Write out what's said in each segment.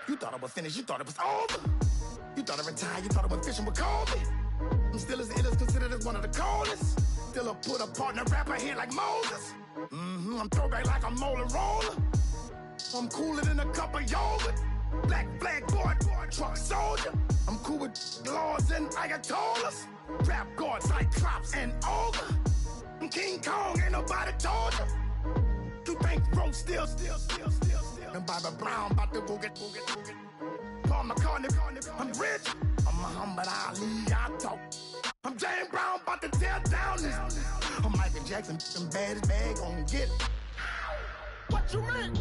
You thought it was finished, you thought it was over. You thought I retired, you thought I went fishing with Kobe. I'm still as ill as considered as one of the coldest. Still a put a partner rapper here like Moses. I'm throwback like a molar roller. I'm cooler than a cup of yogurt. Black flag boy, truck soldier. I'm cool with laws and ayatollahs. Rap gods like Cyclops and Ogre. I'm King Kong, ain't nobody told you. You think Rose still. And Bobby Brown about to go get. Paul McCartney, I'm rich. I'm Muhammad Ali, I talk. I'm James Brown, about to tear down this. I'm Michael Jackson, them bad as bag, gon' get it. What you mean?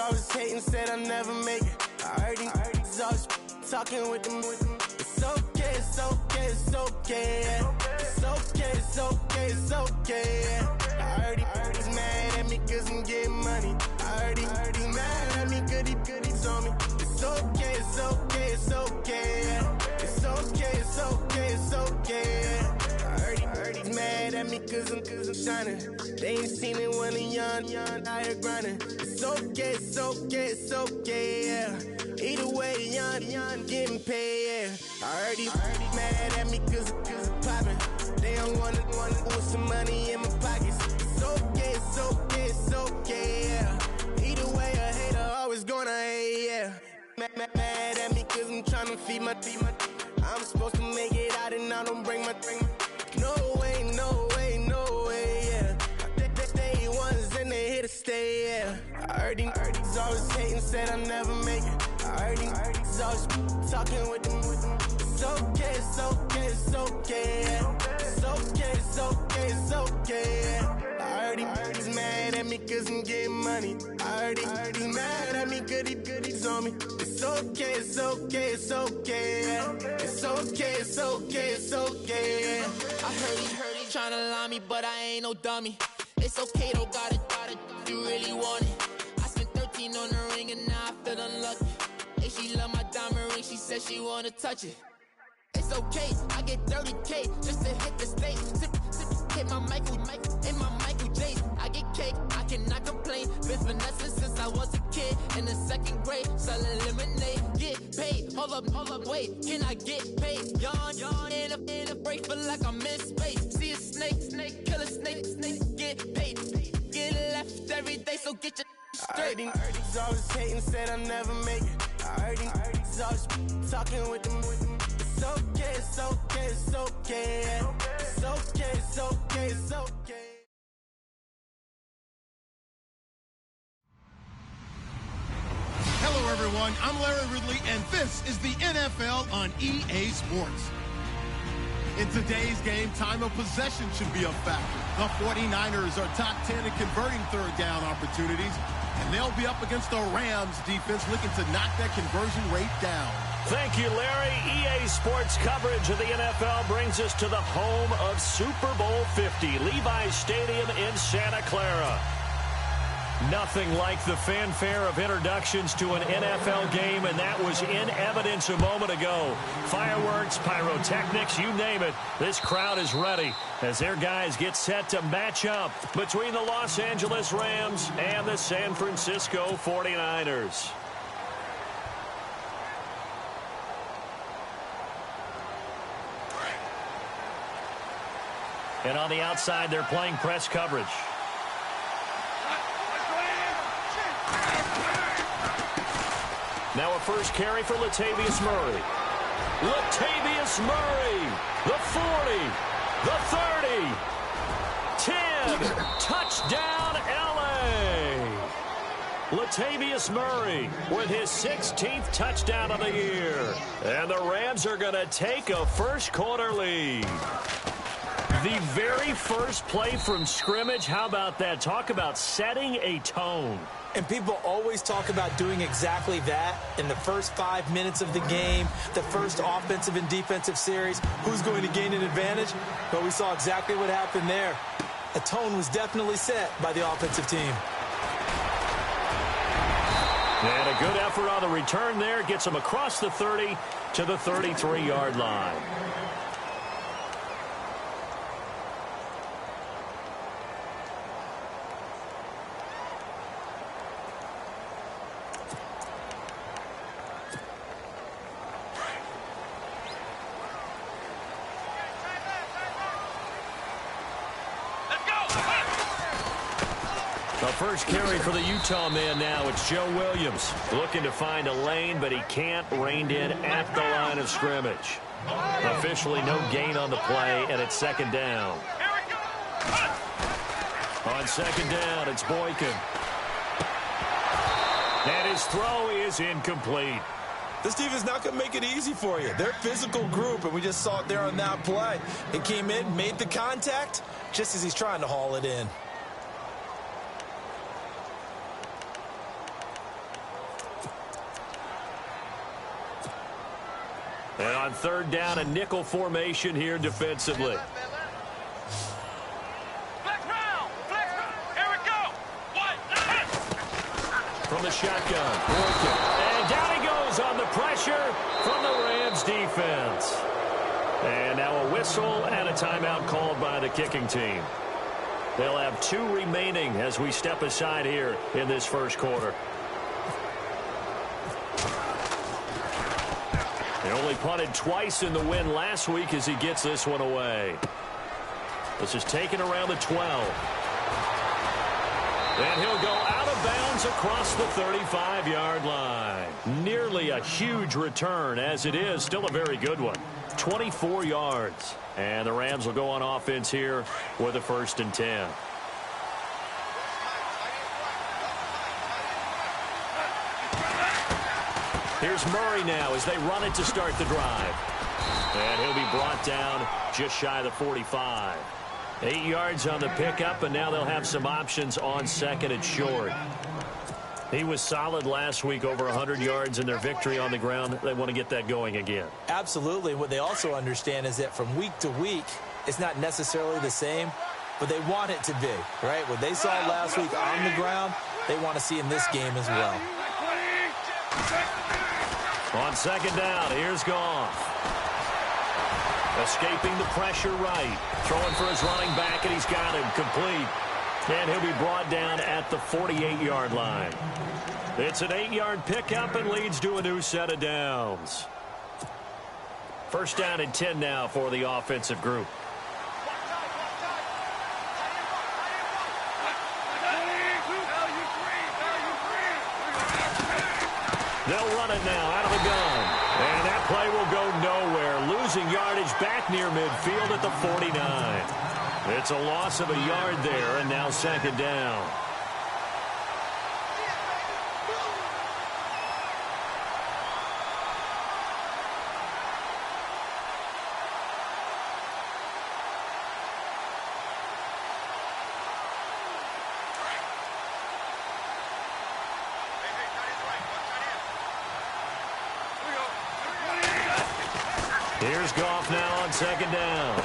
Always hating, said I'll never make it. I heard he's always talking with them. It's okay, it's okay, it's okay. It's okay, it's okay, it's okay. I heard he's mad at me cause I'm getting money. I heard he's mad at me cause he's on me. It's okay, it's okay, it's okay. It's okay, it's okay, it's okay. I heard he's mad at me cause I'm shining. They ain't seen it when I'm young, out here grinding. It's okay, it's okay, it's okay, yeah. Either way, young, getting paid, yeah. I heard he's mad at me cause I'm poppin'. They don't wanna put some money in my pockets. It's okay, it's okay, it's okay, yeah. Either way, a hater always gonna hate, yeah. Mad at me cause I'm tryna feed my I'm supposed to make it out and I don't bring my No way, no way, no way, yeah. They ones and they here to stay, yeah. I heard he's always hating, said I'll never make it. I heard he's always talking with them. It's okay, it's okay, it's okay, yeah. It's okay, it's okay, it's okay, yeah. I heard he's mad at me cause I'm getting money. I heard he's mad at me cause he's on me. It's okay, it's okay, it's okay, yeah. It's okay, it's okay, it's okay, yeah. I heard he tryna lie me, but I ain't no dummy. It's okay though, got it, you really want it. I spent 13 on the ring and now I feel unlucky. Hey, she love my diamond ring, she said she wanna touch it. It's okay, I get 30K just to hit the stage. Sip, hit my Michael, in my Michael J's. I get cake, I cannot complain. Been finessing since I was a kid in the 2nd grade. Selling lemonade, get paid. Hold up, wait, can I get paid? Yawn, in a break, feel like I'm in space. See a snake, kill a snake, get paid. Get left every day, so get your straight. I heard he's always hating, said I'll never make it. I heard he's always talking with them. It's okay, it's okay, it's okay, yeah. It's okay, it's okay, it's okay. Hello, everyone. I'm Larry Ridley, and this is the NFL on EA Sports. In today's game, time of possession should be a factor. The 49ers are top 10 in converting third down opportunities, and they'll be up against the Rams defense looking to knock that conversion rate down. Thank you, Larry. EA Sports coverage of the NFL brings us to the home of Super Bowl 50, Levi's Stadium in Santa Clara. Nothing like the fanfare of introductions to an NFL game, and that was in evidence a moment ago. Fireworks, pyrotechnics, you name it. This crowd is ready as their guys get set to match up between the Los Angeles Rams and the San Francisco 49ers. And on the outside, they're playing press coverage. Now a first carry for Latavius Murray. Latavius Murray, the 40, the 30, 10, touchdown LA. Latavius Murray with his 16th touchdown of the year. And the Rams are going to take a first-quarter lead. The very first play from scrimmage, how about that? Talk about setting a tone. And people always talk about doing exactly that in the first 5 minutes of the game, the first offensive and defensive series. Who's going to gain an advantage? Well, we saw exactly what happened there. A tone was definitely set by the offensive team. And a good effort on the return there. Gets him across the 30 to the 33-yard line. First carry for the Utah man now. It's Joe Williams looking to find a lane, but he can't. Reined in at the line of scrimmage. Officially no gain on the play, and it's second down. On second down, it's Boykin. And his throw is incomplete. This team is not going to make it easy for you. They're a physical group, and we just saw it there on that play. It came in, made the contact, just as he's trying to haul it in. And on third down, a nickel formation here defensively. From the shotgun, and down he goes on the pressure from the Rams defense. And now a whistle and a timeout called by the kicking team. They'll have 2 remaining as we step aside here in this first quarter. He only punted twice in the win last week as he gets this one away. This is taken around the 12. And he'll go out of bounds across the 35-yard line. Nearly a huge return, as it is still a very good one. 24 yards. And the Rams will go on offense here with a 1st and 10. Here's Murray now as they run it to start the drive. And he'll be brought down just shy of the 45. 8 yards on the pickup, and now they'll have some options on second and short. He was solid last week, over 100 yards in their victory on the ground. They want to get that going again. Absolutely. What they also understand is that from week to week, it's not necessarily the same, but they want it to be, right? What they saw last week on the ground, they want to see in this game as well. On second down, here's Goff. Escaping the pressure right. Throwing for his running back, and he's got him complete. And he'll be brought down at the 48-yard line. It's an 8-yard pickup and leads to a new set of downs. First down and 10 now for the offensive group. They'll run it now out of the gun. And that play will go nowhere. Losing yardage back near midfield at the 49. It's a loss of a yard there, and now second down. Here's Goff now on second down.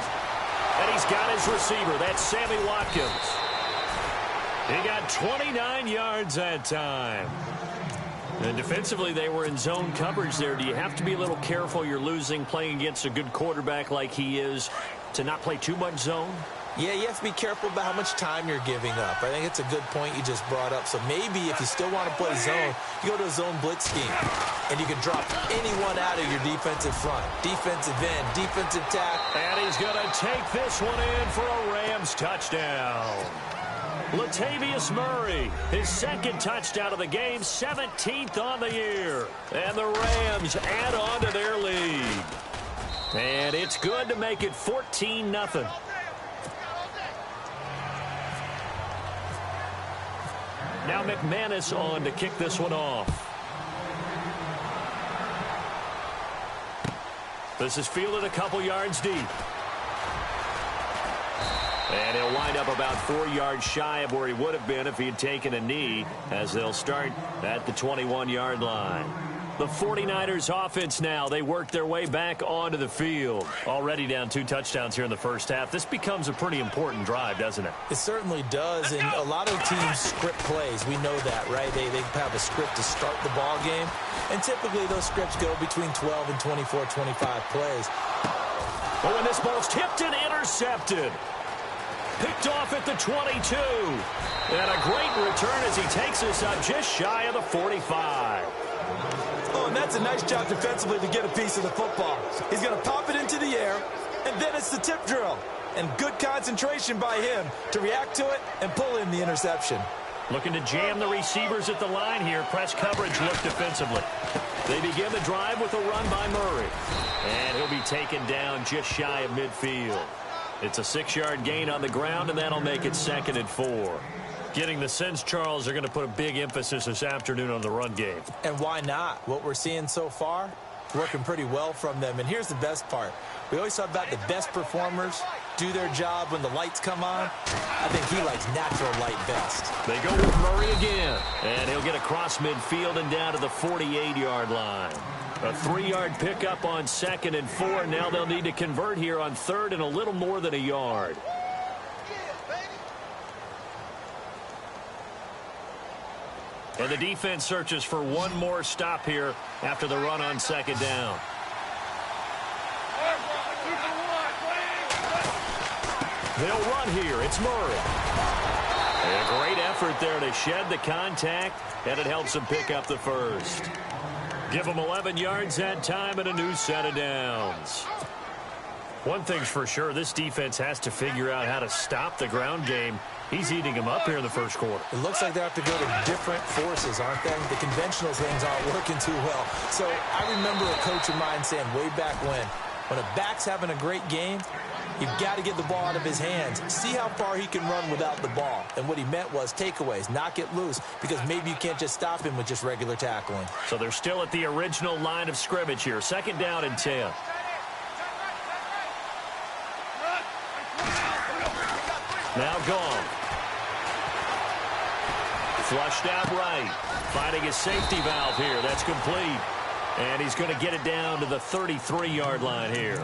And he's got his receiver. That's Sammy Watkins. He got 29 yards that time. And defensively, they were in zone coverage there. Do you have to be a little careful? You're losing, playing against a good quarterback like he is, to not play too much zone? Yeah, you have to be careful about how much time you're giving up. I think it's a good point you just brought up. So maybe if you still want to play zone, you go to a zone blitz scheme. And you can drop anyone out of your defensive front. Defensive end, defensive tackle. And he's going to take this one in for a Rams touchdown. Latavius Murray, his second touchdown of the game, 17th on the year. And the Rams add on to their lead. And it's good to make it 14-0. Now McManus on to kick this one off. This is fielded a couple yards deep. And he'll wind up about 4 yards shy of where he would have been if he had taken a knee, as they'll start at the 21-yard line. The 49ers offense now, they work their way back onto the field. Already down 2 touchdowns here in the first half. This becomes a pretty important drive, doesn't it? It certainly does, and a lot of teams script plays. We know that, right? They have a script to start the ball game, and typically those scripts go between 12 and 24, 25 plays. Oh, and this ball's tipped and intercepted. Picked off at the 22. And a great return as he takes us up just shy of the 45. Oh, and that's a nice job defensively to get a piece of the football. He's going to pop it into the air, and then it's the tip drill. And good concentration by him to react to it and pull in the interception. Looking to jam the receivers at the line here. Press coverage look defensively. They begin the drive with a run by Murray. And he'll be taken down just shy of midfield. It's a 6-yard gain on the ground, and that'll make it 2nd and 4. Getting the sense, Charles, they're going to put a big emphasis this afternoon on the run game. And why not? What we're seeing so far, working pretty well from them. And here's the best part. We always talk about the best performers do their job when the lights come on. I think he likes natural light best. They go with Murray again. And he'll get across midfield and down to the 48-yard line. A 3-yard pickup on 2nd and 4. Now they'll need to convert here on 3rd and a little more than a yard. And the defense searches for one more stop here after the run on 2nd down. They'll run here. It's Murray. A great effort there to shed the contact, and it helps him pick up the first. Give him 11 yards that time and a new set of downs. One thing's for sure, this defense has to figure out how to stop the ground game. He's eating them up here in the first quarter. It looks like they have to go to different forces, aren't they? The conventional things aren't working too well. So I remember a coach of mine saying way back when a back's having a great game, you've got to get the ball out of his hands. See how far he can run without the ball. And what he meant was takeaways, knock it loose, because maybe you can't just stop him with just regular tackling. So they're still at the original line of scrimmage here. 2nd down and 10. Now gone. Flushed out right. Finding his safety valve here. That's complete. And he's going to get it down to the 33-yard line here.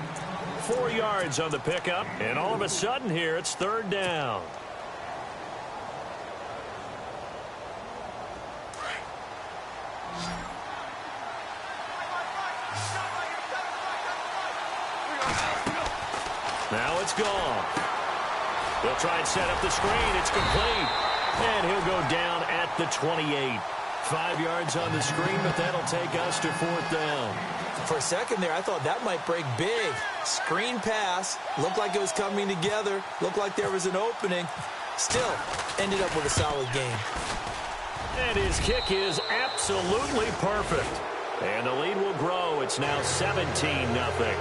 4 yards on the pickup. And all of a sudden here, it's 3rd down. Now it's gone. They'll try and set up the screen. It's complete. And he'll go down at the 28. 5 yards on the screen, but that'll take us to 4th down. For a second there, I thought that might break big. Screen pass. Looked like it was coming together. Looked like there was an opening. Still, ended up with a solid game. And his kick is absolutely perfect. And the lead will grow. It's now 17-0.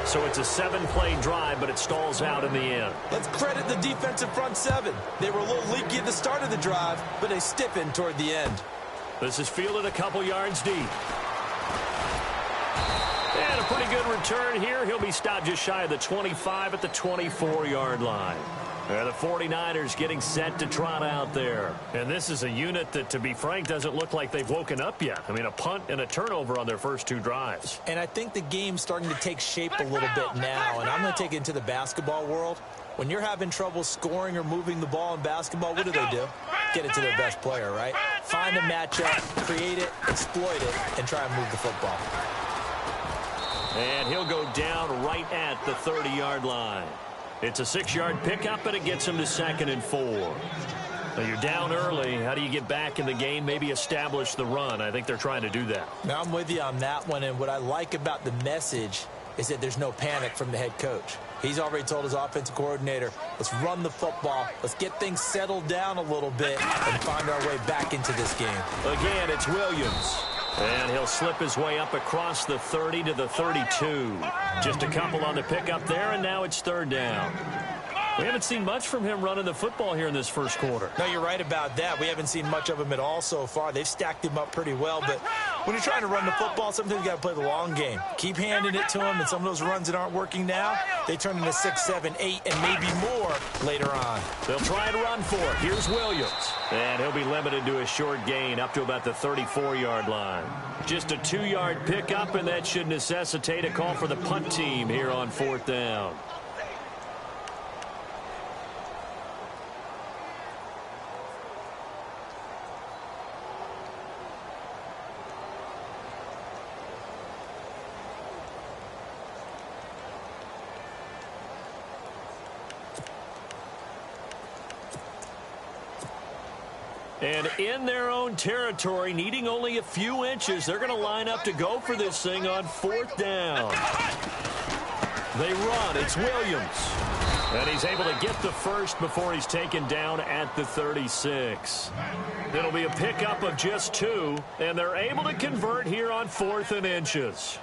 So it's a 7-play drive, but it stalls out in the end. Let's credit the defensive front 7. They were a little leaky at the start of the drive, but they stiffened toward the end. This is fielded a couple yards deep. And a pretty good return here. He'll be stopped just shy of the 25 at the 24-yard line. And the 49ers getting set to trot out there. And this is a unit that, to be frank, doesn't look like they've woken up yet. I mean, a punt and a turnover on their first 2 drives. And I think the game's starting to take shape a little bit now. And I'm going to take it into the basketball world. When you're having trouble scoring or moving the ball in basketball, what do? Get it to their best player, right? Find a matchup, create it, exploit it, and try and move the football. And he'll go down right at the 30-yard line. It's a 6-yard pickup, and it gets him to 2nd and 4. Now you're down early. How do you get back in the game, maybe establish the run? I think they're trying to do that. Now, I'm with you on that one, and what I like about the message is that there's no panic from the head coach. He's already told his offensive coordinator, let's run the football, let's get things settled down a little bit, and find our way back into this game. Again, it's Williams. And he'll slip his way up across the 30 to the 32. Just a couple on the pickup there, and now it's 3rd down. We haven't seen much from him running the football here in this first quarter. No, you're right about that. We haven't seen much of him at all so far. They've stacked him up pretty well, but when you're trying to run the football, sometimes you got to play the long game. Keep handing it to him, and some of those runs that aren't working now, they turn into 6, 7, 8, and maybe more later on. They'll try and run for it. Here's Williams. And he'll be limited to a short gain up to about the 34-yard line. Just a 2-yard pickup, and that should necessitate a call for the punt team here on 4th down. And in their own territory, needing only a few inches, they're going to line up to go for this thing on 4th down. They run. It's Williams. And he's able to get the first before he's taken down at the 36. It'll be a pickup of just 2, and they're able to convert here on 4th and inches.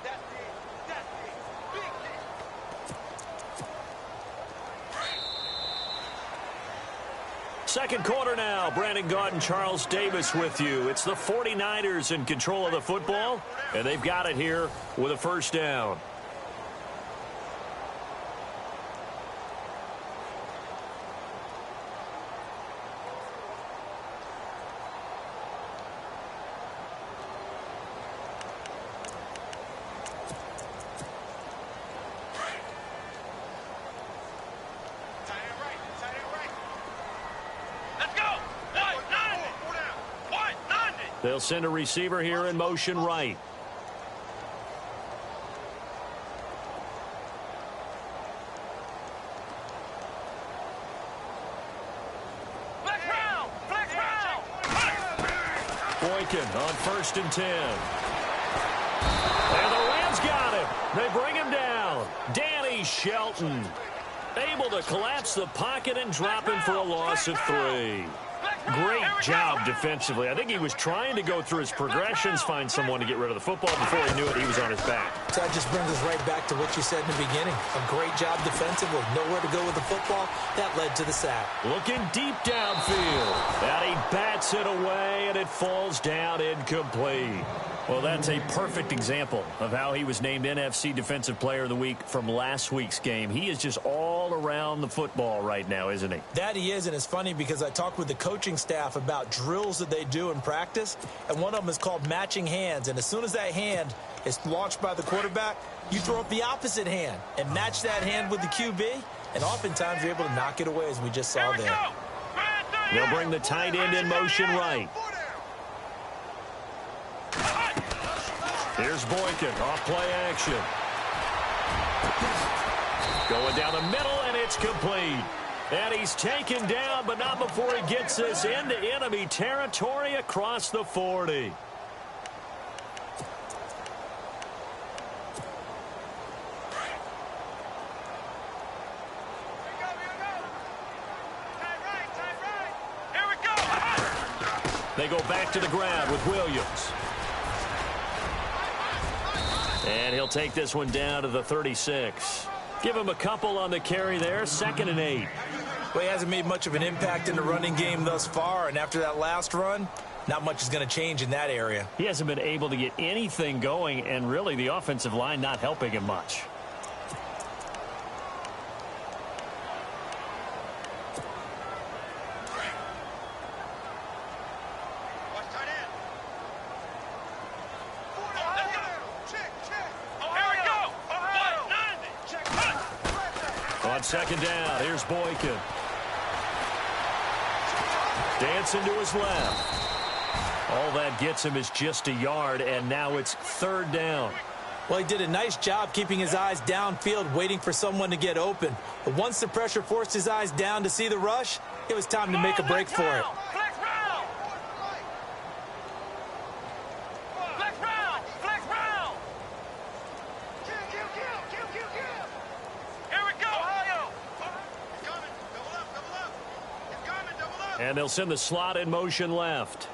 Second quarter now. Brandon Gaudin and Charles Davis with you. It's the 49ers in control of the football, and they've got it here with a first down. They'll send a receiver here in motion right. Boykin on 1st and 10. And the Rams got him. They bring him down. Danny Shelton able to collapse the pocket and drop him for a loss of 3. Great job defensively. I think he was trying to go through his progressions, find someone to get rid of the football. Before he knew it, he was on his back. So that just brings us right back to what you said in the beginning. A great job defensively. Nowhere to go with the football. That led to the sack. Looking deep downfield. And he bats it away, and it falls down incomplete. Well, that's a perfect example of how he was named NFC Defensive Player of the Week from last week's game. He is just all around the football right now, isn't he? That he is, and it's funny because I talked with the coaching staff about drills that they do in practice, and one of them is called matching hands. And as soon as that hand is launched by the quarterback, you throw up the opposite hand and match that hand with the QB, and oftentimes you're able to knock it away, as we just saw there. They'll bring the tight end in motion right. Here's Boykin, off play action. Going down the middle, and it's complete. And he's taken down, but not before he gets this into enemy territory across the 40. They go back to the ground with Williams. And he'll take this one down to the 36. Give him a couple on the carry there. 2nd and 8. Well, he hasn't made much of an impact in the running game thus far, and after that last run, not much is going to change in that area. He hasn't been able to get anything going, and really the offensive line not helping him much. On 2nd down, here's Boykin. Dancing to his left. All that gets him is just a yard, and now it's 3rd down. Well, he did a nice job keeping his eyes downfield, waiting for someone to get open. But once the pressure forced his eyes down to see the rush, it was time to make a break for it. And they'll send the slot in motion left.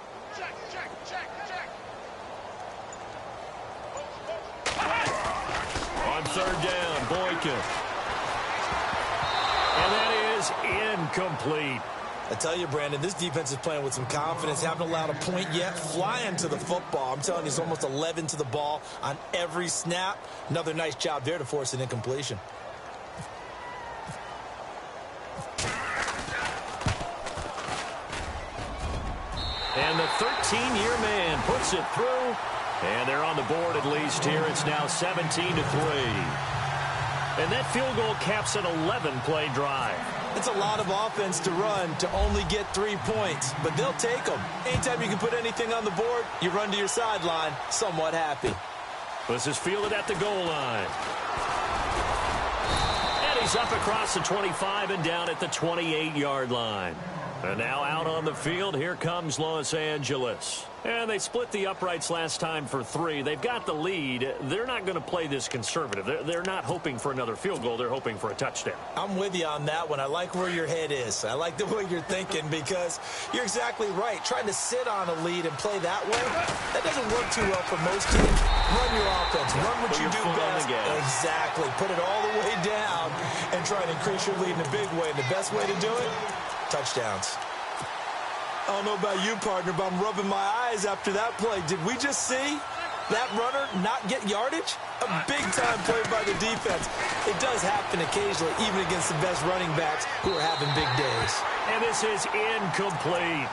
On 3rd down, Boykin. And that is incomplete. I tell you, Brandon, this defense is playing with some confidence. Haven't allowed a point yet. Flying to the football. I'm telling you, it's almost 11 to the ball on every snap. Another nice job there to force an incompletion. And the 13-year man puts it through. And they're on the board at least here. It's now 17-3. And that field goal caps an 11-play drive. It's a lot of offense to run to only get 3 points, but they'll take them. Anytime you can put anything on the board, you run to your sideline somewhat happy. This is fielded at the goal line. And he's up across the 25 and down at the 28-yard line. And now out on the field, here comes Los Angeles. And they split the uprights last time for 3. They've got the lead. They're not going to play this conservative. They're not hoping for another field goal. They're hoping for a touchdown. I'm with you on that one. I like where your head is. I like the way you're thinking because you're exactly right. Trying to sit on a lead and play that way, that doesn't work too well for most teams. Run your offense. Run what you do best. Exactly. Put it all the way down and try to increase your lead in a big way. And the best way to do it, touchdowns. I don't know about you, partner, but I'm rubbing my eyes after that play. Did we just see that runner not get yardage? A big-time play by the defense. It does happen occasionally, even against the best running backs who are having big days. And this is incomplete.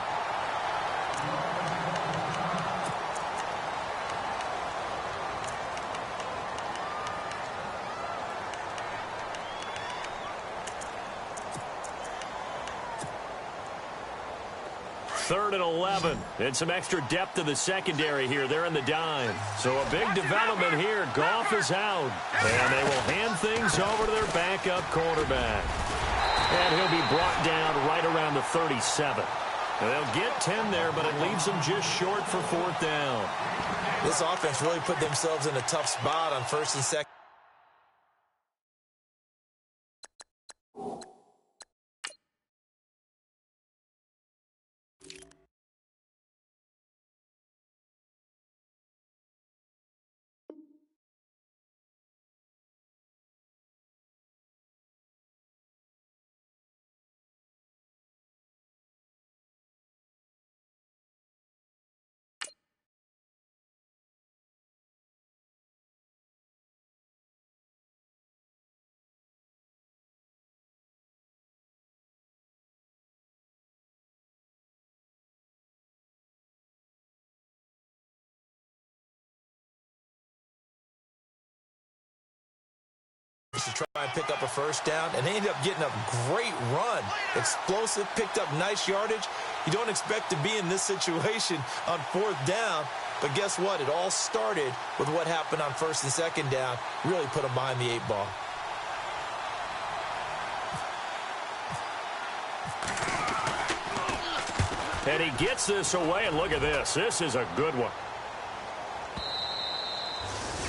Third and 11, and some extra depth to the secondary here. They're in the dime. So a big development here. Goff is out, and they will hand things over to their backup quarterback. And he'll be brought down right around the 37. And they'll get 10 there, but it leaves them just short for 4th down. This offense really put themselves in a tough spot on 1st and 2nd. To try and pick up a 1st down, and they ended up getting a great run. Explosive, picked up nice yardage. You don't expect to be in this situation on 4th down, but guess what? It all started with what happened on 1st and 2nd down. Really put them behind the 8 ball. And he gets this away, and look at this. This is a good one.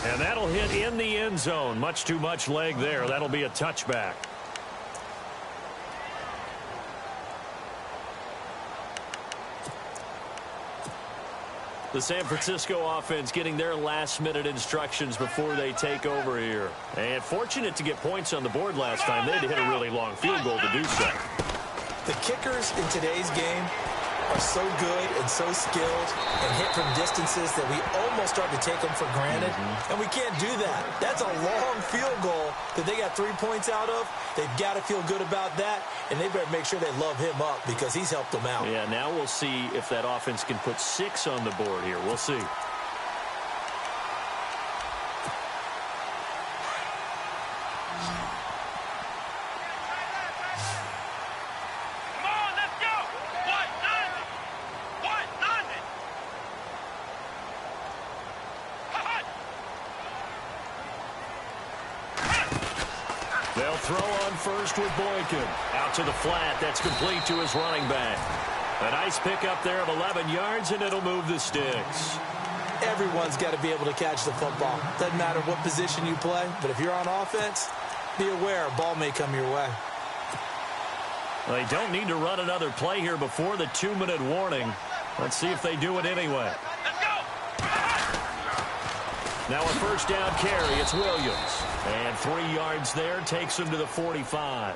And that'll hit in the end zone. Much too much leg there. That'll be a touchback. The San Francisco offense getting their last-minute instructions before they take over here. And fortunate to get points on the board last time. They had to hit a really long field goal to do so. The kickers in today's game are so good and so skilled and hit from distances that we almost start to take them for granted. And we can't do that. That's a long field goal that they got 3 points out of. They've got to feel good about that, and they better make sure they love him up because he's helped them out. Yeah, now we'll see if that offense can put 6 on the board here. We'll see. They'll throw on first with Boykin. Out to the flat. That's complete to his running back. A nice pickup there of 11 yards, and it'll move the sticks. Everyone's got to be able to catch the football. Doesn't matter what position you play, but if you're on offense, be aware a ball may come your way. Well, they don't need to run another play here before the 2-minute warning. Let's see if they do it anyway. Now a 1st down carry. It's Williams. And 3 yards there takes him to the 45.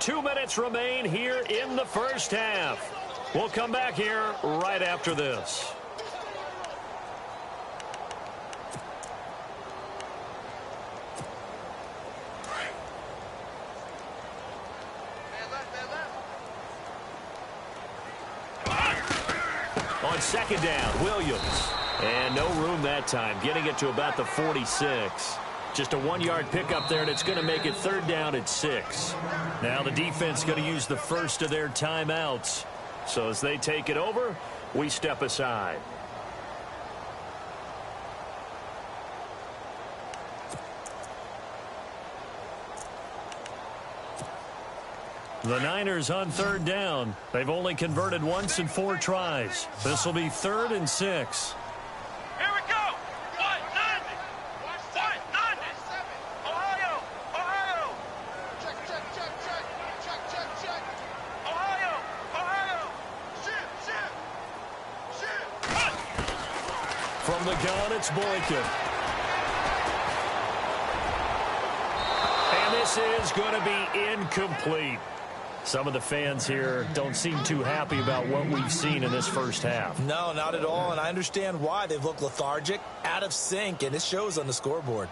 2 minutes remain here in the first half. We'll come back here right after this. On second down, Williams. And no room that time, getting it to about the 46. Just a 1-yard pickup there, and it's going to make it 3rd down at 6. Now the defense going to use the first of their timeouts. So as they take it over, we step aside. The Niners on 3rd down. They've only converted once in 4 tries. This will be 3rd and 6. Here we go. 190. Ohio. Check. Ohio. Shoot. From the gun, it's Boykin. And this is going to be incomplete. Some of the fans here don't seem too happy about what we've seen in this first half. No, not at all, and I understand why. They've looked lethargic, out of sync, and it shows on the scoreboard.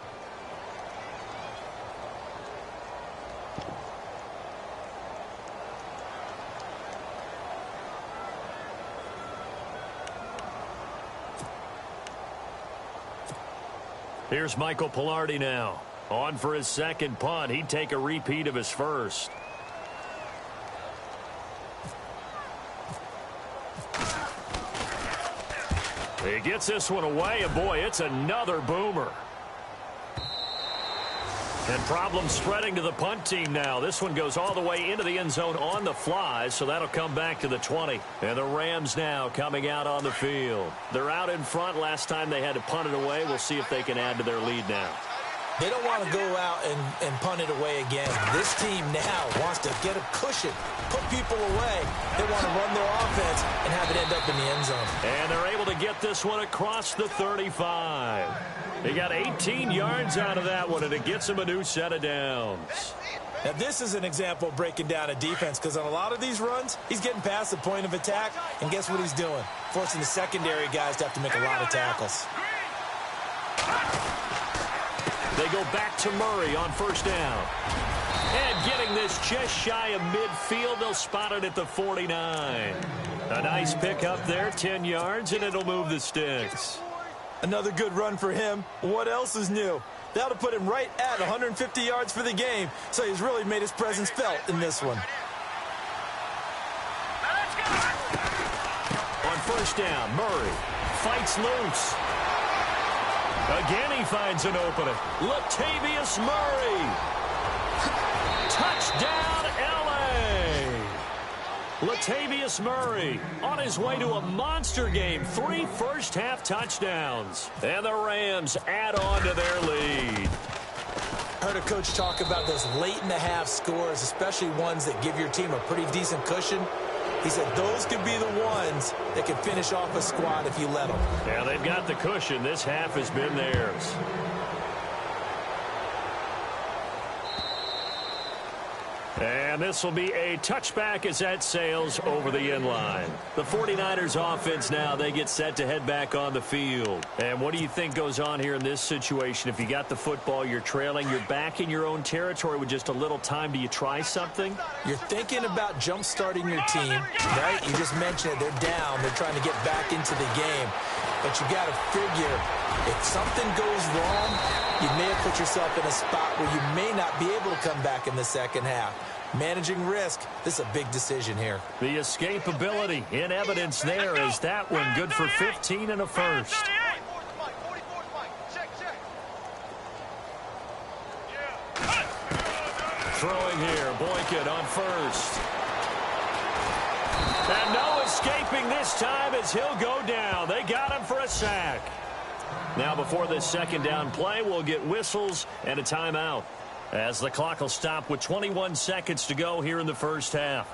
Here's Michael Pilardi now. On for his second punt. He'd take a repeat of his first. He gets this one away, and boy, it's another boomer. And problems spreading to the punt team now. This one goes all the way into the end zone on the fly, so that'll come back to the 20. And the Rams now coming out on the field. They're out in front. Last time they had to punt it away. We'll see if they can add to their lead now. They don't want to go out and punt it away again. This team now wants to get a cushion, put people away. They want to run their offense and have it end up in the end zone. And they're able to get this one across the 35. They got 18 yards out of that one, and it gets them a new set of downs. Now, this is an example of breaking down a defense, because on a lot of these runs, he's getting past the point of attack, and guess what he's doing? Forcing the secondary guys to have to make a lot of tackles. They go back to Murray on first down. And getting this just shy of midfield, they'll spot it at the 49. A nice pick up there, 10 yards, and it'll move the sticks. Another good run for him. What else is new? That'll put him right at 150 yards for the game, so he's really made his presence felt in this one. On first down, Murray fights loose. Again, he finds an opening. Latavius Murray. Touchdown, L.A. Latavius Murray on his way to a monster game. 3 first-half touchdowns. And the Rams add on to their lead. Heard a coach talk about those late-in-the-half scores, especially ones that give your team a pretty decent cushion. He said those could be the ones that can finish off a squad if you let them. Yeah, they've got the cushion. This half has been theirs. And this will be a touchback as that sails over the end line. The 49ers offense now, they get set to head back on the field. And what do you think goes on here in this situation? If you got the football, you're trailing, you're back in your own territory with just a little time. Do you try something? You're thinking about jump-starting your team, right? You just mentioned it. They're down. They're trying to get back into the game. But you got to figure, if something goes wrong, you may have put yourself in a spot where you may not be able to come back in the second half. Managing risk, this is a big decision here. The escapability in evidence there is that one good for 15 and a first. Throwing here, Boykin on first. And no escaping this time as he'll go down. They got him for a sack. Now before this second down play, we'll get whistles and a timeout, as the clock will stop with 21 seconds to go here in the first half.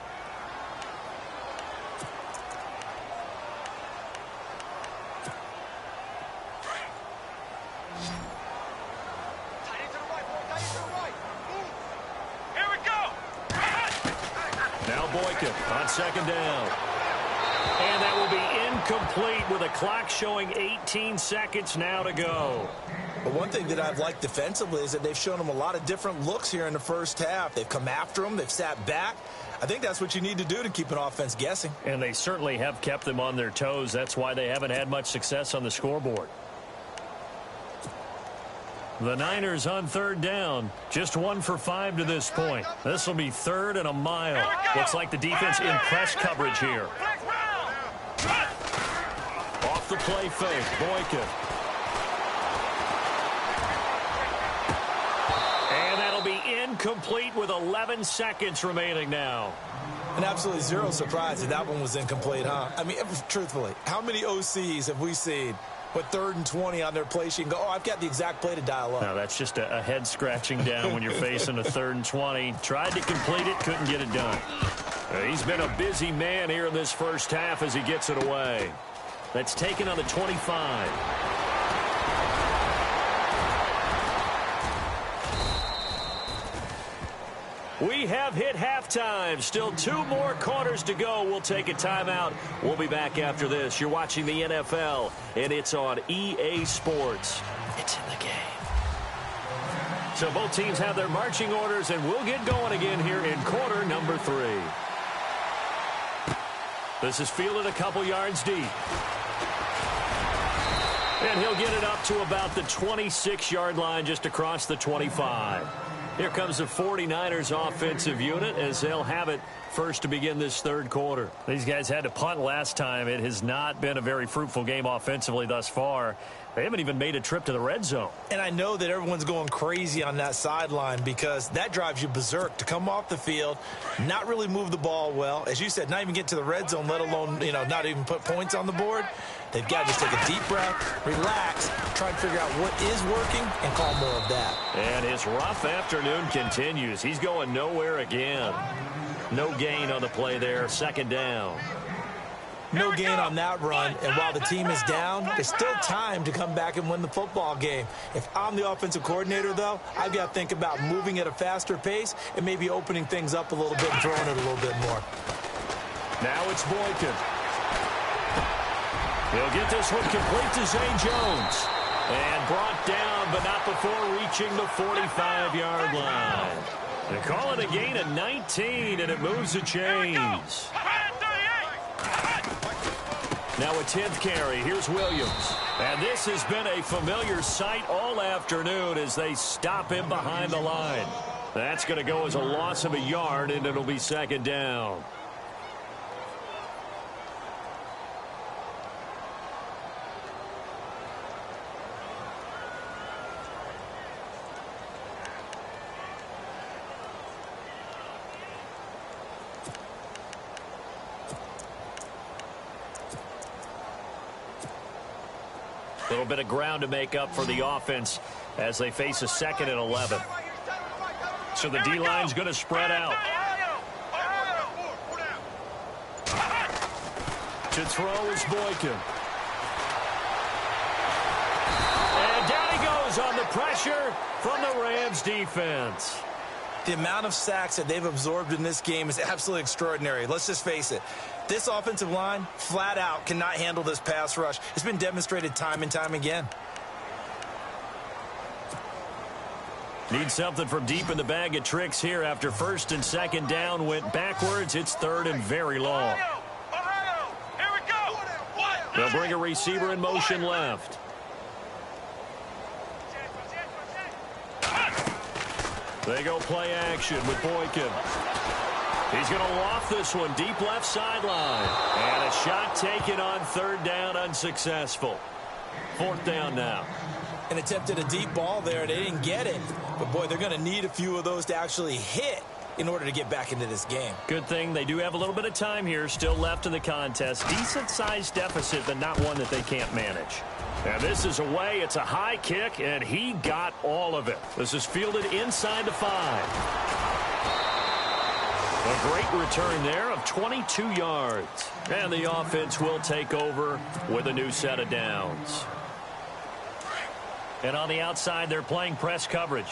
Here we go. Boykin on second down. And that will be incomplete with a clock showing 18 seconds now to go. But one thing that I've liked defensively is that they've shown them a lot of different looks here in the first half. They've come after them. They've sat back. I think that's what you need to do to keep an offense guessing. And they certainly have kept them on their toes. That's why they haven't had much success on the scoreboard. The Niners on third down. Just 1 for 5 to this point. This will be 3rd and a mile. Looks like the defense in press coverage here. Off the play fake. Boykin. And that'll be incomplete with 11 seconds remaining now. And absolutely zero surprise that one was incomplete, huh? I mean, truthfully, how many OCs have we seen with 3rd and 20 on their play sheet and go, oh, I've got the exact play to dial up? No, that's just a head scratching down when you're facing a 3rd and 20. Tried to complete it, couldn't get it done. He's been a busy man here in this first half as he gets it away. That's taken on the 25. We have hit halftime. Still 2 more quarters to go. We'll take a timeout. We'll be back after this. You're watching the NFL, and it's on EA Sports. It's in the game. So both teams have their marching orders, and we'll get going again here in quarter number 3. This is fielded a couple yards deep. And he'll get it up to about the 26-yard line, just across the 25. Here comes the 49ers offensive unit as they'll have it first to begin this third quarter. These guys had to punt last time. It has not been a very fruitful game offensively thus far. They haven't even made a trip to the red zone. And I know that everyone's going crazy on that sideline because that drives you berserk to come off the field, not really move the ball well. As you said, not even get to the red zone, let alone, not even put points on the board. They've got to just take a deep breath, relax, try to figure out what is working, and call more of that. And his rough afternoon continues. He's going nowhere again. No gain on the play there, second down. No gain on that run, and while the team is down, there's still time to come back and win the football game. If I'm the offensive coordinator, though, I've got to think about moving at a faster pace and maybe opening things up a little bit and throwing it a little bit more. Now it's Boykin. He'll get this one complete to Zay Jones. And brought down, but not before reaching the 45-yard line. They call it a gain of 19, and it moves the chains. Now a 10th carry. Here's Williams. And this has been a familiar sight all afternoon as they stop him behind the line. That's going to go as a loss of a yard, and it'll be second down. A little bit of ground to make up for the offense as they face a 2nd and 11. So the D-line's going to spread out. To throw is Boykin. And down he goes on the pressure from the Rams defense. The amount of sacks that they've absorbed in this game is absolutely extraordinary. Let's just face it. This offensive line, flat out, cannot handle this pass rush. It's been demonstrated time and time again. Need something from deep in the bag of tricks here after 1st and 2nd down went backwards. It's 3rd and very long. Here we go. They'll bring a receiver in motion left. They go play action with Boykin. He's going to loft this one deep left sideline. And a shot taken on 3rd down, unsuccessful. 4th down now. And attempted a deep ball there. They didn't get it. But, boy, they're going to need a few of those to actually hit in order to get back into this game. Good thing they do have a little bit of time here still left in the contest. Decent-sized deficit, but not one that they can't manage. And this is away. It's a high kick, and he got all of it. This is fielded inside the 5. A great return there of 22 yards. And the offense will take over with a new set of downs. And on the outside, they're playing press coverage.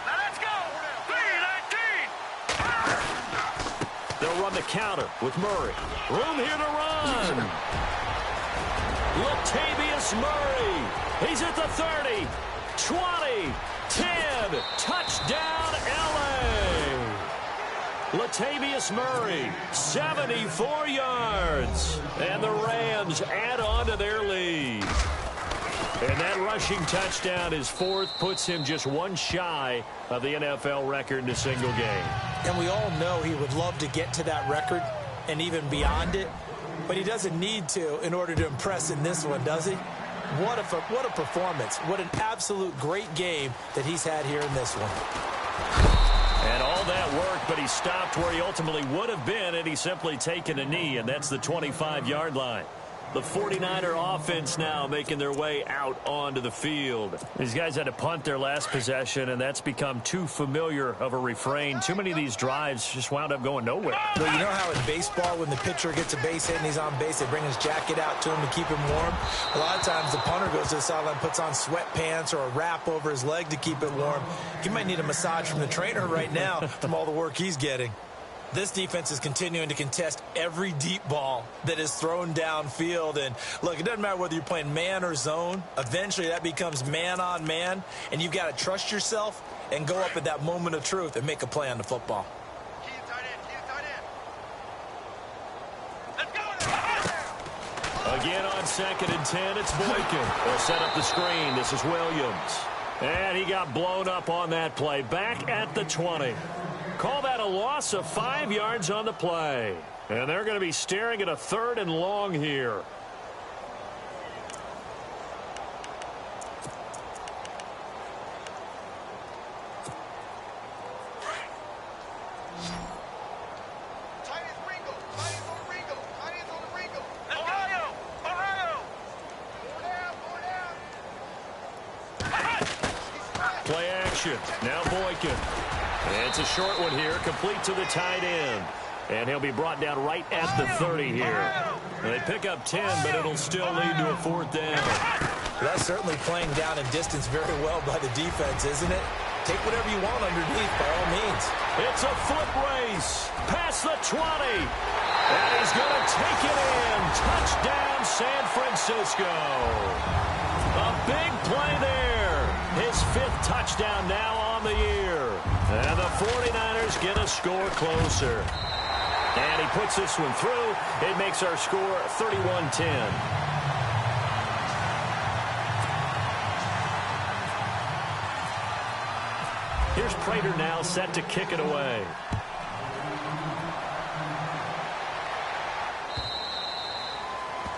Let's go. 3, They'll run the counter with Murray. Room here to run. Latavius Murray. He's at the 30, 20, 10. Touchdown, L.A. Latavius Murray, 74 yards. And the Rams add on to their lead. And that rushing touchdown, his fourth, puts him just one shy of the NFL record in a single game. And we all know he would love to get to that record and even beyond it, but he doesn't need to in order to impress in this one, does he? What a performance. What an absolute great game that he's had here in this one. And all that work, but he stopped where he ultimately would have been had he simply taken a knee, and that's the 25-yard line. The 49er offense now making their way out onto the field. These guys had to punt their last possession, and that's become too familiar of a refrain. Too many of these drives just wound up going nowhere. Well, you know how in baseball, when the pitcher gets a base hit and he's on base, they bring his jacket out to him to keep him warm? A lot of times the punter goes to the sideline, puts on sweatpants or a wrap over his leg to keep it warm. He might need a massage from the trainer right now from all the work he's getting. This defense is continuing to contest every deep ball that is thrown downfield. And, look, it doesn't matter whether you're playing man or zone. Eventually that becomes man on man, and you've got to trust yourself and go up at that moment of truth and make a play on the football. Again on 2nd and 10, it's Boykin. They'll set up the screen. This is Williams. And he got blown up on that play. Back at the 20. Call that a loss of 5 yards on the play. And they're going to be staring at a 3rd and long here. Play action. Now Boykin. It's a short one here, complete to the tight end. And he'll be brought down right at the 30 here. They pick up 10, but it'll still lead to a 4th down. That's certainly playing down in distance very well by the defense, isn't it? Take whatever you want underneath, by all means. It's a foot race. Past the 20. And he's going to take it in. Touchdown, San Francisco. A big play there. His 5th touchdown now on the year. And the 49ers get a score closer. And he puts this one through. It makes our score 31-10. Here's Prater now set to kick it away.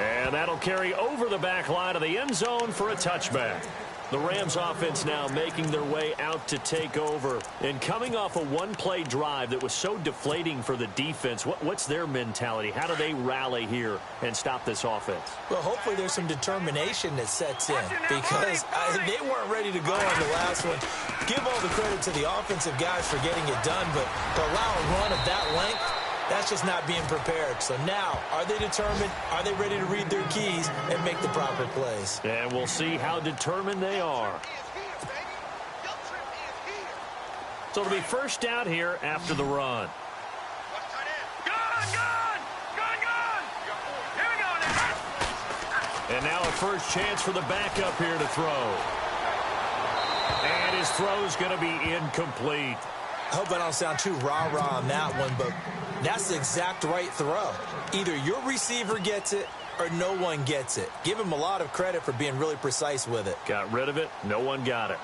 And that'll carry over the back line of the end zone for a touchback. The Rams offense now making their way out to take over. And coming off a one-play drive that was so deflating for the defense, what's their mentality? How do they rally here and stop this offense? Well, hopefully there's some determination that sets in, because they weren't ready to go on the last one. Give all the credit to the offensive guys for getting it done, but to allow a run of that length, that's just not being prepared. So now, are they determined? Are they ready to read their keys and make the proper plays? And we'll see how determined they are. So it'll be first down here after the run. And now a first chance for the backup here to throw. And his throw's going to be incomplete. I hope I don't sound too rah-rah on that one, but that's the exact right throw. Either your receiver gets it or no one gets it. Give him a lot of credit for being really precise with it. Got rid of it. No one got it.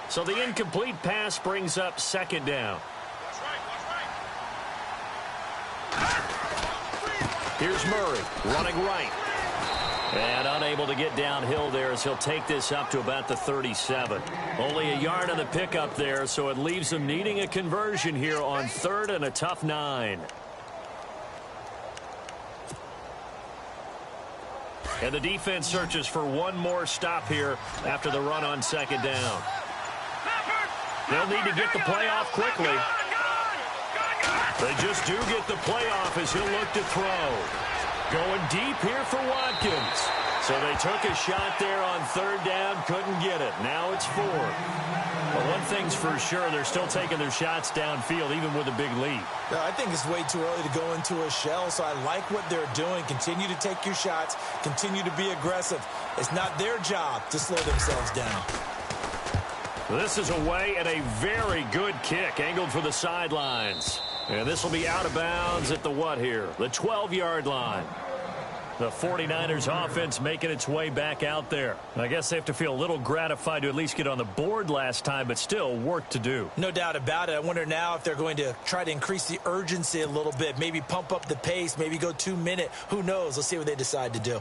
So the incomplete pass brings up 2nd down. Here's Murray running right. And unable to get downhill there as he'll take this up to about the 37. Only a yard on the pickup there, so it leaves him needing a conversion here on 3rd and a tough 9. And the defense searches for one more stop here after the run on 2nd down. They'll need to get the play off quickly. They just do get the play off as he'll look to throw. Going deep here for Watkins. So they took a shot there on third down, couldn't get it. Now it's 4. But one thing's for sure, they're still taking their shots downfield, even with a big lead. I think it's way too early to go into a shell, so I like what they're doing. Continue to take your shots. Continue to be aggressive. It's not their job to slow themselves down. This is away at a very good kick, angled for the sidelines. And this will be out of bounds at the what here? The 12-yard line. The 49ers offense making its way back out there. I guess they have to feel a little gratified to at least get on the board last time, but still work to do. No doubt about it. I wonder now if they're going to try to increase the urgency a little bit, maybe pump up the pace, maybe go 2-minute. Who knows? Let's see what they decide to do.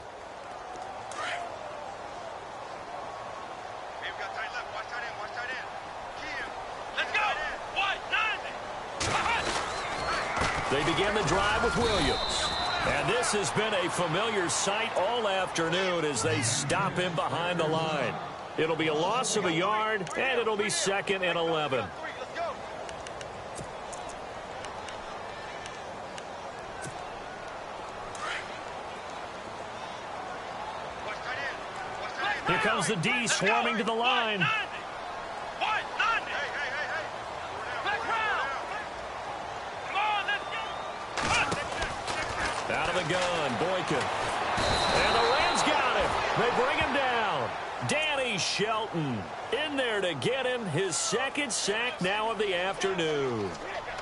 They begin the drive with Williams. And this has been a familiar sight all afternoon as they stop him behind the line. It'll be a loss of a yard, and it'll be 2nd and 11. Here comes the D swarming to the line. Out of the gun, Boykin. And the Rams got him. They bring him down. Danny Shelton in there to get him. His 2nd sack now of the afternoon.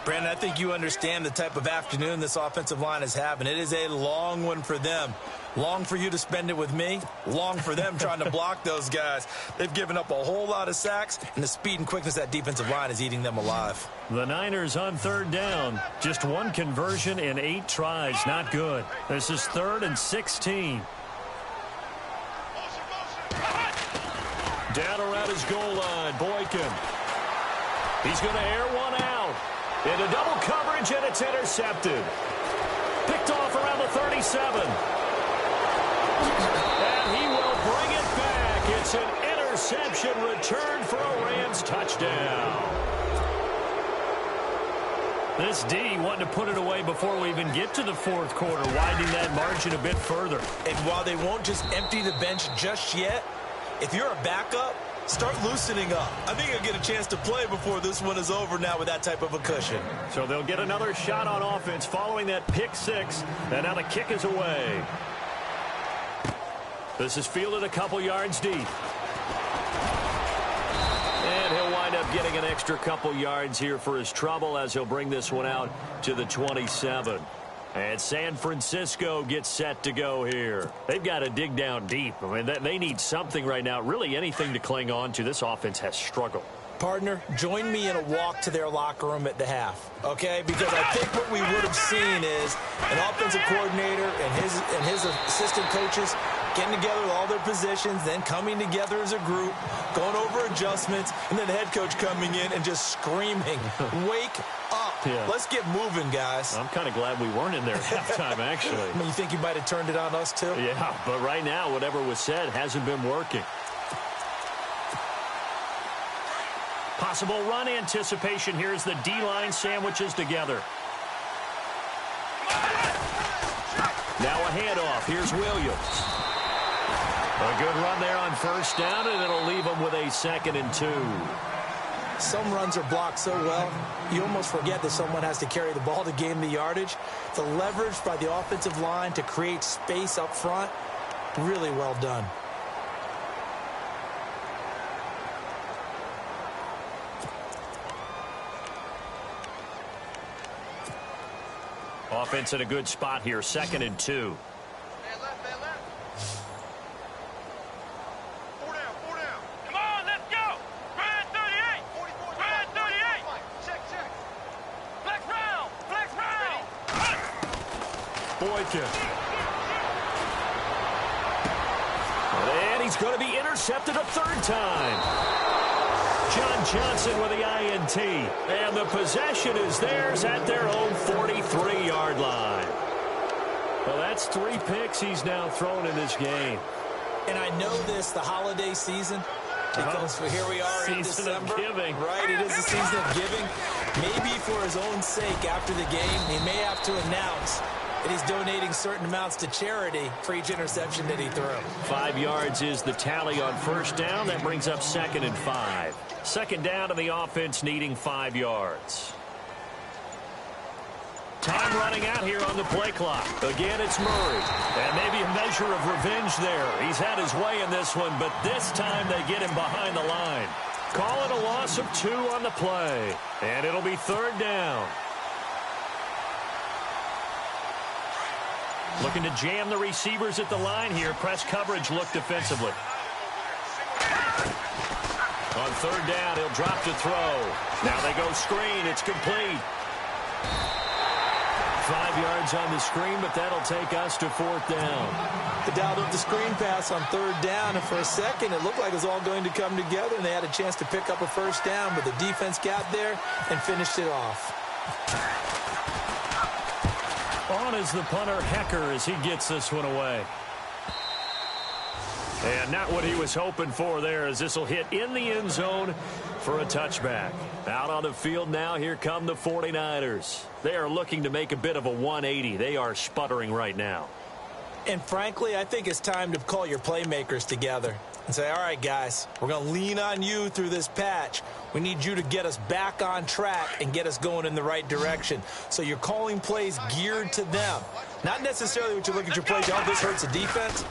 Brandon, I think you understand the type of afternoon this offensive line is having. It is a long one for them. Long for you to spend it with me. Long for them trying to block those guys. They've given up a whole lot of sacks, and the speed and quickness of that defensive line is eating them alive. The Niners on third down. Just 1 conversion in 8 tries. Not good. This is 3rd and 16. Down around his goal line, Boykin. He's going to air one out. Into double coverage, and it's intercepted. Picked off around the 37. And he will bring it back. It's an interception return for a Rams touchdown. This D wanting to put it away before we even get to the 4th quarter, widening that margin a bit further. And while they won't just empty the bench just yet, if you're a backup, start loosening up. I think you'll get a chance to play before this one is over now with that type of a cushion. So they'll get another shot on offense following that pick 6, and now the kick is away. This is fielded a couple yards deep. And he'll wind up getting an extra couple yards here for his trouble as he'll bring this one out to the 27. And San Francisco gets set to go here. They've got to dig down deep. I mean, they need something right now, really anything to cling on to. This offense has struggled. Partner, join me in a walk to their locker room at the half, okay? Because I think what we would have seen is an offensive coordinator and his assistant coaches getting together with all their positions, then coming together as a group, going over adjustments, and then the head coach coming in and just screaming, wake up. Yeah. Let's get moving, guys. I'm kind of glad we weren't in there at halftime, actually. I mean, you think you might have turned it on us, too? Yeah, but right now, whatever was said hasn't been working. Possible run anticipation here as the D-line sandwiches together. Now a handoff. Here's Williams. A good run there on first down, and it'll leave them with a 2nd and 2. Some runs are blocked so well, you almost forget that someone has to carry the ball to gain the yardage. The leverage by the offensive line to create space up front, really well done. Offense in a good spot here, 2nd and 2. Man left. 4 down. Come on, let's go. Brad 38. Brad 38. Check. Flex round. Boykin. And he's going to be intercepted a 3rd time. John Johnson with the INT. And the possession is theirs at their own 43-yard line. Well, that's 3 picks he's now thrown in this game. And I know this, the holiday season, because here we are in December. Season of giving. Right, it is the season of giving. Maybe for his own sake after the game, he may have to announce and he's donating certain amounts to charity for each interception that he threw. 5 yards is the tally on first down. That brings up 2nd and 5. Second down, and the offense needing 5 yards. Time running out here on the play clock. Again, it's Murray. And maybe a measure of revenge there. He's had his way in this one, but this time they get him behind the line. Call it a loss of 2 on the play. And it'll be 3rd down. Looking to jam the receivers at the line here. Press coverage look defensively. On 3rd down, he'll drop to throw. Now they go screen. It's complete. 5 yards on the screen, but that'll take us to 4th down. They dialed up the screen pass on 3rd down, and for a second it looked like it was all going to come together, and they had a chance to pick up a first down, but the defense got there and finished it off. On is the punter, Hecker, as he gets this one away. And not what he was hoping for there, as this will hit in the end zone for a touchback. Out on the field now, here come the 49ers. They are looking to make a bit of a 180. They are sputtering right now. And frankly, I think it's time to call your playmakers together and say, all right, guys, we're going to lean on you through this patch. We need you to get us back on track and get us going in the right direction. So you're calling plays geared to them. Not necessarily what you look at your plays, oh, this hurts the defense.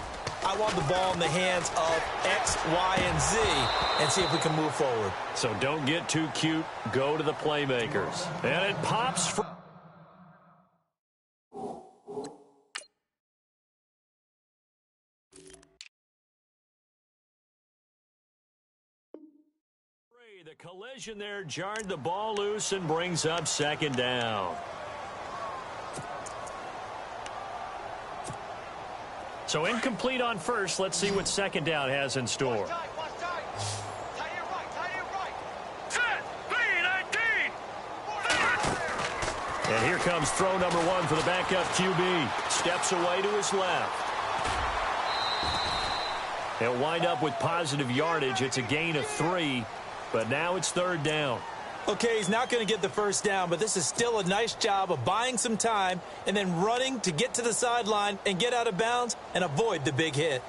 I want the ball in the hands of X, Y, and Z and see if we can move forward. So don't get too cute. Go to the playmakers. And it pops for... The collision there jarred the ball loose and brings up 2nd down. So incomplete on first. Let's see what 2nd down has in store. And here comes throw number 1 for the backup QB. Steps away to his left. He'll wind up with positive yardage. It's a gain of 3, but now it's 3rd down. Okay, he's not going to get the first down, but this is still a nice job of buying some time and then running to get to the sideline and get out of bounds and avoid the big hit.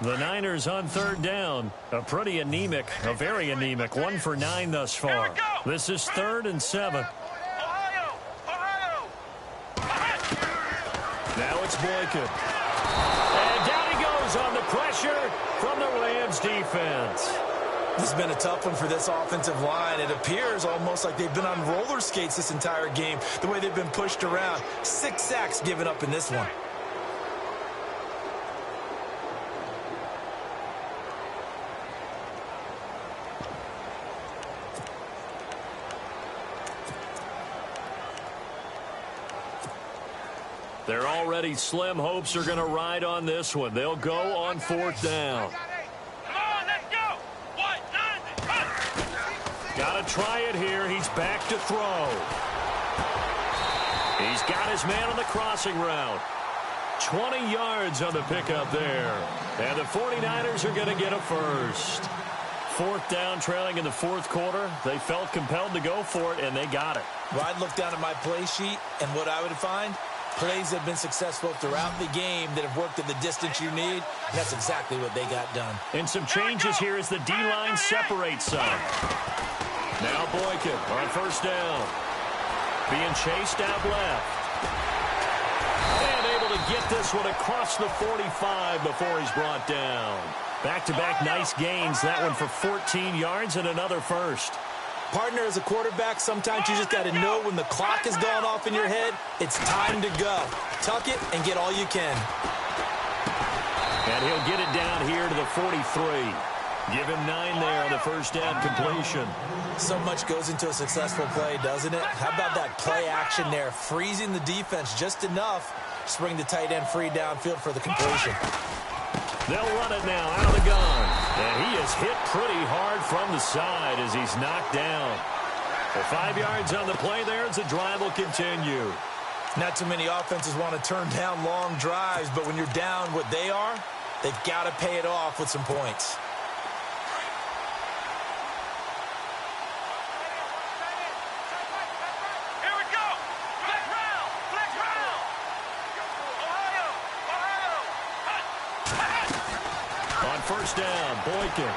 The Niners on 3rd down. A pretty anemic, a very anemic 1 for 9 thus far. This is 3rd and 7. Now it's Boykin. And down he goes on the pressure from the Rams defense. This has been a tough one for this offensive line. It appears almost like they've been on roller skates this entire game, the way they've been pushed around. 6 sacks given up in this one. They're already slim hopes are going to ride on this one. They'll go on 4th down. Come on, let's go. 1-9. Got to try it here. He's back to throw. He's got his man on the crossing route. 20 yards on the pickup there. And the 49ers are going to get a first. 4th down, trailing in the 4th quarter. They felt compelled to go for it, and they got it. Well, I'd look down at my play sheet, and what I would find, plays have been successful throughout the game that have worked at the distance you need. And that's exactly what they got done. And some changes here as the D-line separates some. Now Boykin on 1st down. Being chased out left. And able to get this one across the 45 before he's brought down. Back-to-back nice gains. That one for 14 yards and another first. Partner, as a quarterback, sometimes you just got to know when the clock has gone off in your head, it's time to go. Tuck it and get all you can. And he'll get it down here to the 43. Give him 9 there on the first down completion. So much goes into a successful play, doesn't it? How about that play action there, freezing the defense just enough to bring the tight end free downfield for the completion. They'll run it now out of the gun. And he is hit pretty hard from the side as he's knocked down. For 5 yards on the play there as the drive will continue. Not too many offenses want to turn down long drives, but when you're down what they are, They've got to pay it off with some points. Here we go. Flex round. Flex round. Ohio. Ohio. On first down, Boykin.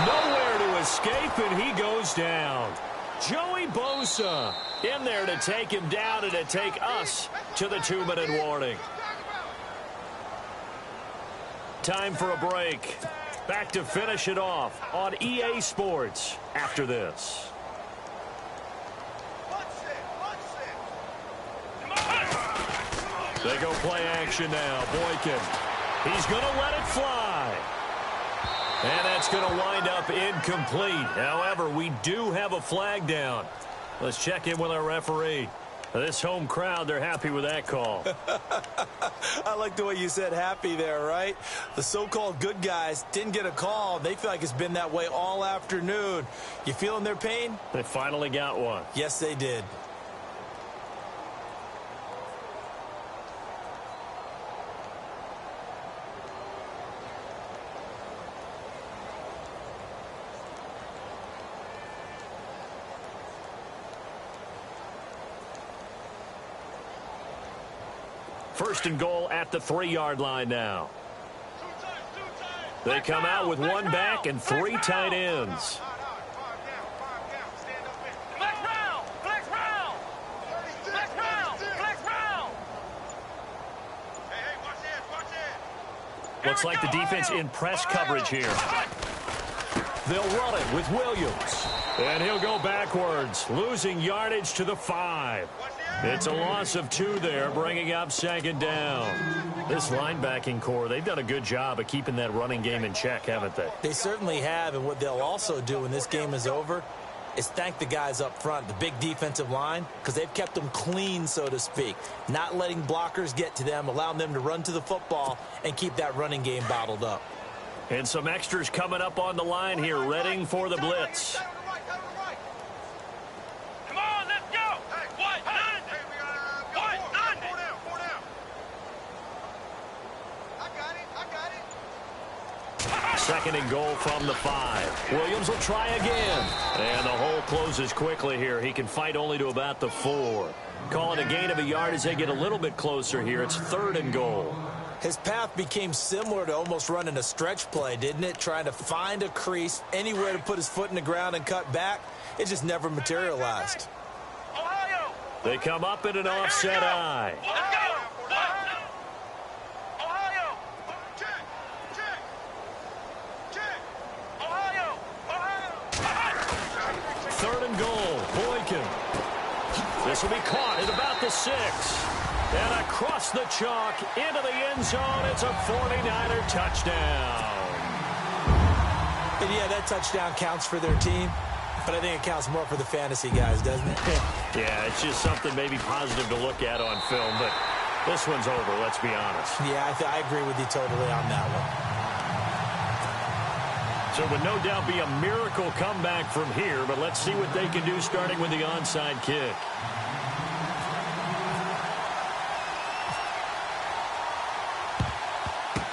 Nowhere to escape, and he goes down. Joey Bosa in there to take him down and to take us to the 2-minute warning. Time for a break. Back to finish it off on EA Sports after this. They go play action now. Boykin. He's going to let it fly. And that's going to wind up incomplete. However, we do have a flag down. Let's check in with our referee. This home crowd, they're happy with that call. I like the way you said happy there, right? The so-called good guys didn't get a call. They feel like it's been that way all afternoon. You feeling their pain? They finally got one. Yes, they did. First and goal at the 3-yard line now. They come out with one back and 3 tight ends. Flex round. Flex round. Flex round. Flex round. Hey, watch it. Watch it. Looks like the defense in press coverage here. They'll run it with Williams. And he'll go backwards, losing yardage to the 5. It's a loss of 2 there, bringing up second down. This linebacking core, they've done a good job of keeping that running game in check, haven't they? They certainly have, and what they'll also do when this game is over is thank the guys up front, the big defensive line, because they've kept them clean, so to speak, not letting blockers get to them, allowing them to run to the football and keep that running game bottled up. And some extras coming up on the line here, readying for the blitz. Come on, let's go. What? None. What? None. 4 down. 4 down. I got it. Second and goal from the 5. Williams will try again. And the hole closes quickly here. He can fight only to about the 4. Call it a gain of a yard as they get a little bit closer here. It's 3rd and goal. His path became similar to almost running a stretch play, didn't it? Trying to find a crease, anywhere to put his foot in the ground and cut back. It just never materialized. Ohio. They come up in an offset eye. Let's go. Ohio. Check. Ohio. 3rd and goal. Boykin. This will be caught at about the 6. And across the chalk into the end zone. It's a 49er touchdown. And yeah, that touchdown counts for their team, but I think it counts more for the fantasy guys, doesn't it? Yeah, it's just something maybe positive to look at on film, but this one's over, let's be honest. Yeah, I agree with you totally on that one. So it would no doubt be a miracle comeback from here, but let's see what they can do starting with the onside kick.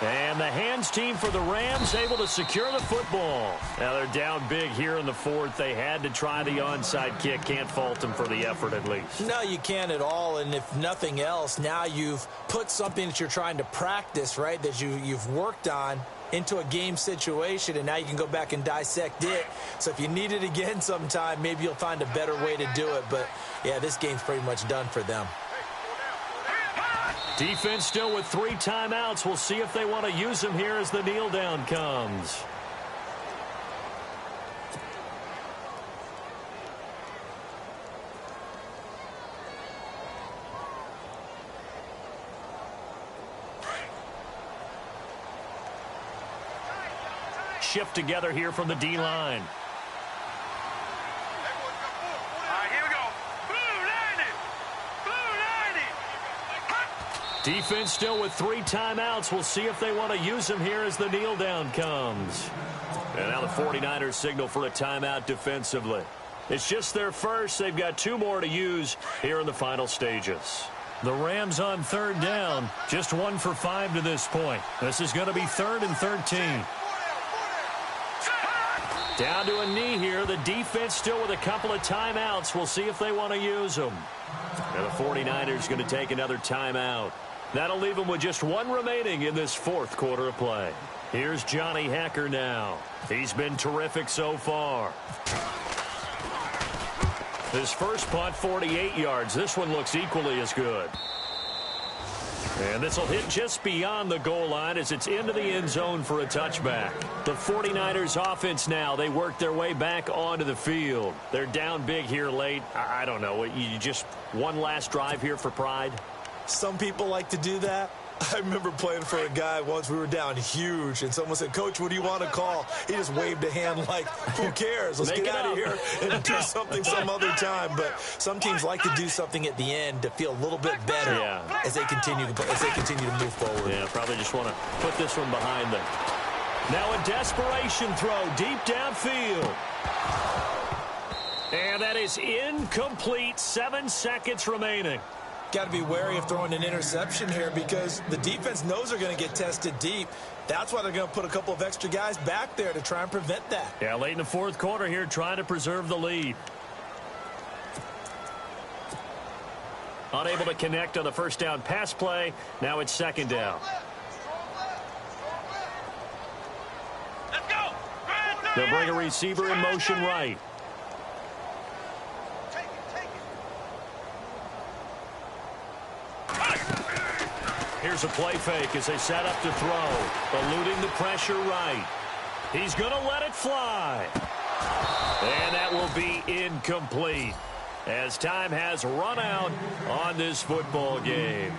And the hands team for the Rams able to secure the football. Now they're down big here in the 4th. They had to try the onside kick. Can't fault them for the effort at least. No, you can't at all. And if nothing else, now you've put something that you're trying to practice, right, that you've worked on into a game situation, and now you can go back and dissect it. So if you need it again sometime, maybe you'll find a better way to do it. But, yeah, this game's pretty much done for them. Defense still with 3 timeouts. We'll see if they want to use them here as the kneel down comes. Shift together here from the D-line. Defense still with 3 timeouts. We'll see if they want to use them here as the kneel down comes. And now the 49ers signal for a timeout defensively. It's just their first. They've got 2 more to use here in the final stages. The Rams on third down, just 1 for 5 to this point. This is going to be 3rd and 13. Down to a knee here. The defense still with a couple of timeouts. We'll see if they want to use them. And the 49ers going to take another timeout. That'll leave them with just 1 remaining in this 4th quarter of play. Here's Johnny Hacker now. He's been terrific so far. His first punt, 48 yards. This one looks equally as good. And this will hit just beyond the goal line as it's into the end zone for a touchback. The 49ers offense now, they work their way back onto the field. They're down big here late. I don't know. You just one last drive here for pride? Some people like to do that. I remember playing for a guy once. We were down huge, and someone said, "Coach, what do you want to call?" He just waved a hand like, "Who cares? Let's get out of here and do something some other time." But some teams like to do something at the end to feel a little bit better as they continue to move forward. Yeah, probably just want to put this one behind them. Now a desperation throw deep downfield. And that is incomplete. 7 seconds remaining. Got to be wary of throwing an interception here because the defense knows they're going to get tested deep. That's why they're going to put a couple of extra guys back there to try and prevent that. Yeah, late in the 4th quarter here, trying to preserve the lead. Unable to connect on the first down pass play. Now it's 2nd down. Let's go. They'll bring a receiver in motion right. Here's a play fake as they set up to throw. Eluding the pressure right. He's going to let it fly. And that will be incomplete as time has run out on this football game.